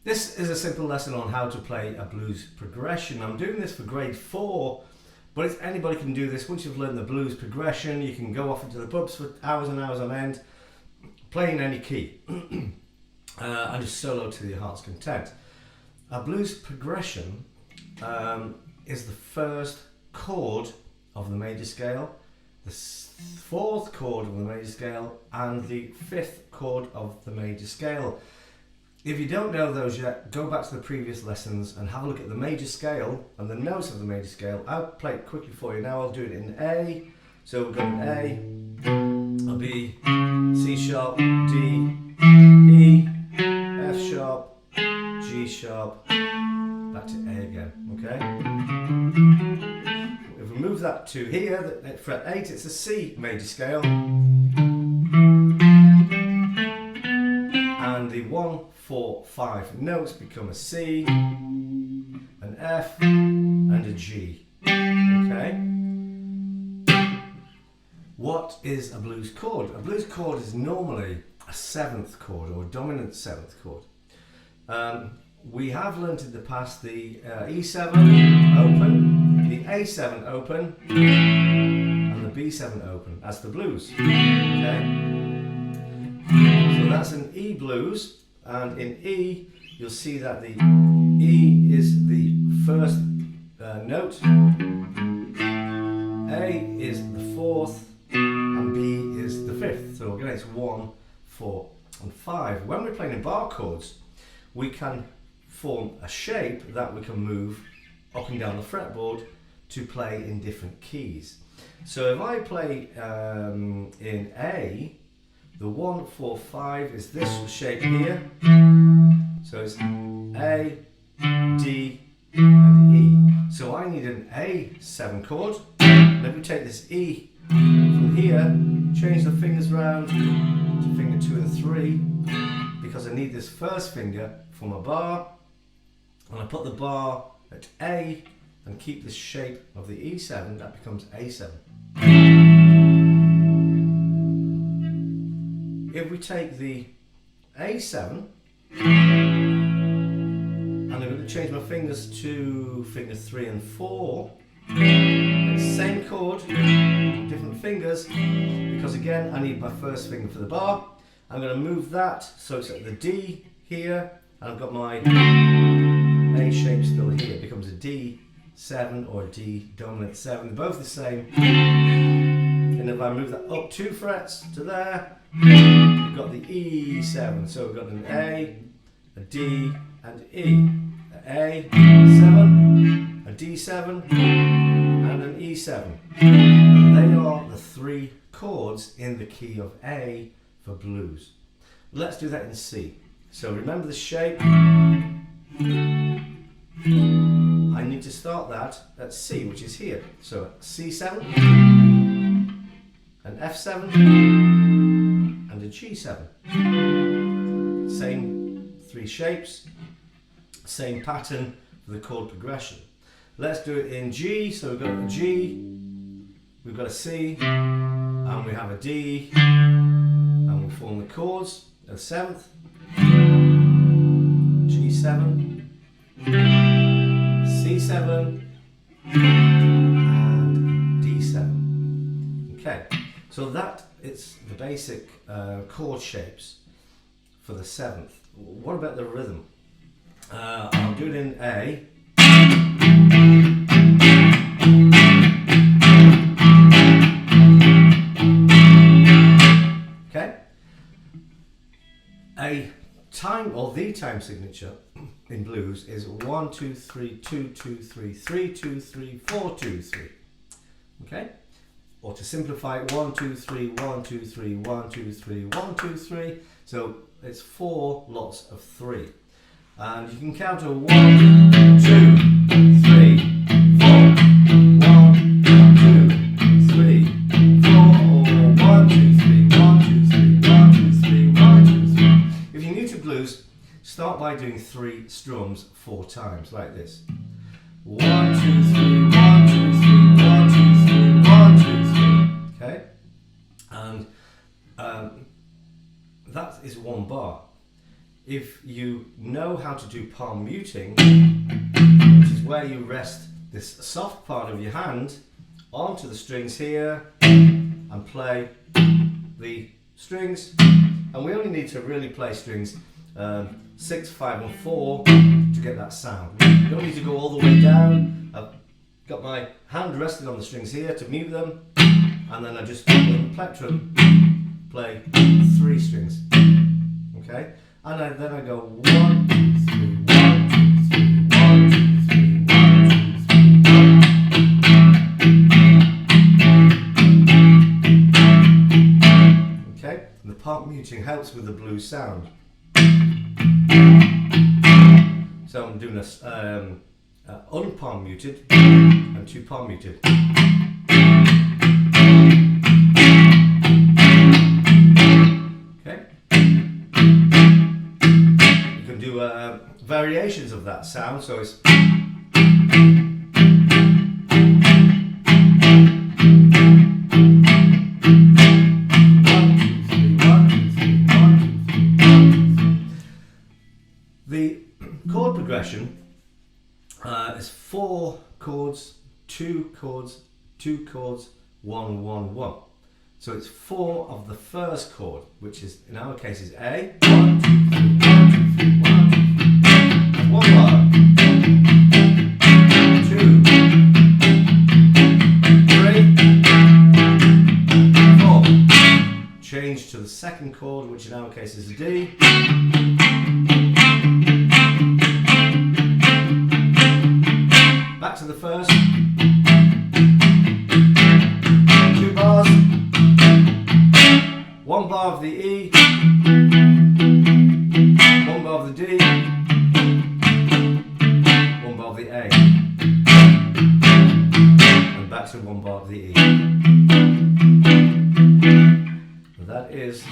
This is a simple lesson on how to play a blues progression. I'm doing this for grade 4, but anybody can do this. Once you've learned the blues progression, you can go off into the pubs for hours and hours on end, playing any key, and just solo to your heart's content. A blues progression is the first chord of the major scale, the 4th chord of the major scale, and the 5th chord of the major scale. If you don't know those yet, go back to the previous lessons and have a look at the major scale and the notes of the major scale. I'll play it quickly for you now. I'll do it in A. So we've got an A, a B, C sharp, D, E, F sharp, G sharp, back to A again, okay? If we move that to here, at fret 8, it's a C major scale. And the 1, 4, 5 notes become a C, an F, and a G. Okay? What is a blues chord? A blues chord is normally a 7th chord, or a dominant 7th chord. We have learnt in the past the E7 open, the A7 open, and the B7 open as the blues. Okay? So that's an E blues, and in E you'll see that the E is the first note, A is the 4th, and B is the 5th. So again it's 1, 4 and 5. When we're playing in bar chords, we can form a shape that we can move up and down the fretboard to play in different keys. So if I play in A, the 1, 4, 5 is this shape here. So it's A, D, and E. So I need an A7 chord. Let me take this E from here, change the fingers round to finger 2 and 3, because I need this first finger for my bar. And I put the bar at A and keep the shape of the E7, that becomes A7. If we take the A7, and I'm going to change my fingers to finger 3 and 4, same chord, different fingers, because again I need my first finger for the bar. I'm going to move that so it's at the D here, and I've got my A shape still here. It becomes a D7 or a D dominant 7, they're both the same. And if I move that up 2 frets to there, we've got the E7. So we've got an A, a D, and E. A, 7, a D7, and an E7. And they are the 3 chords in the key of A for blues. Let's do that in C. So remember the shape. I need to start that at C, which is here. So C7, an F7, and a G7. Same 3 shapes, same pattern for the chord progression. Let's do it in G. So we've got a G, we've got a C, and we have a D, and we form the chords. A 7th, G7, C7, and D7. Okay, so that is the basic chord shapes for the 7th. What about the rhythm? I'll do it in A. Okay. A time, or the time signature in blues is 1, 2, 3, 2, 2, 3, 3, 2, 3, 4, 2, 3. Okay? Or to simplify it, 1, 2, 3, 1, 2, 3, 1, 2, 3, 1, 2, 3. So it's 4 lots of 3. And you can count a 1, 2, 3, 4, 1, 2, 3, 4, or 1, 2, 3, 1, 2, 3, 1, 2, 3, 1, 2, 3. If you're new to blues, start by doing 3 strums 4 times, like this. 1, 2, 3, 1, 2, 3, 1, 2, 3, 1, 2, 3. Okay? And that is 1 bar. if you know how to do palm muting, which is where you rest this soft part of your hand onto the strings here and play the strings, and we only need to really play strings 6, 5 and 4 to get that sound. You don't need to go all the way down. I've got my hand resting on the strings here to mute them, and then I just with the plectrum play 3 strings, okay? And then I go 1, 2, 3, 1, 2, 3, 1, 2, 3, 1, 2, 3, 1. Okay? And the palm muting helps with the blues sound. So I'm doing this unpalm muted and 2 palm muted. Okay? You can do variations of that sound, so it's the chord progression is 4 chords, 2 chords, 2 chords, 1, 1, 1. So it's 4 of the first chord, which is in our case is A. 1, 2, 3, 1, 2, 3, 1, 2, 3. 1 bar. 2, 3, 4. Change to the second chord, which in our case is a D. Back to the first. 2 bars. 1 bar of the E. 1 bar of the D. 1 bar of the A. And back to 1 bar of the E. That is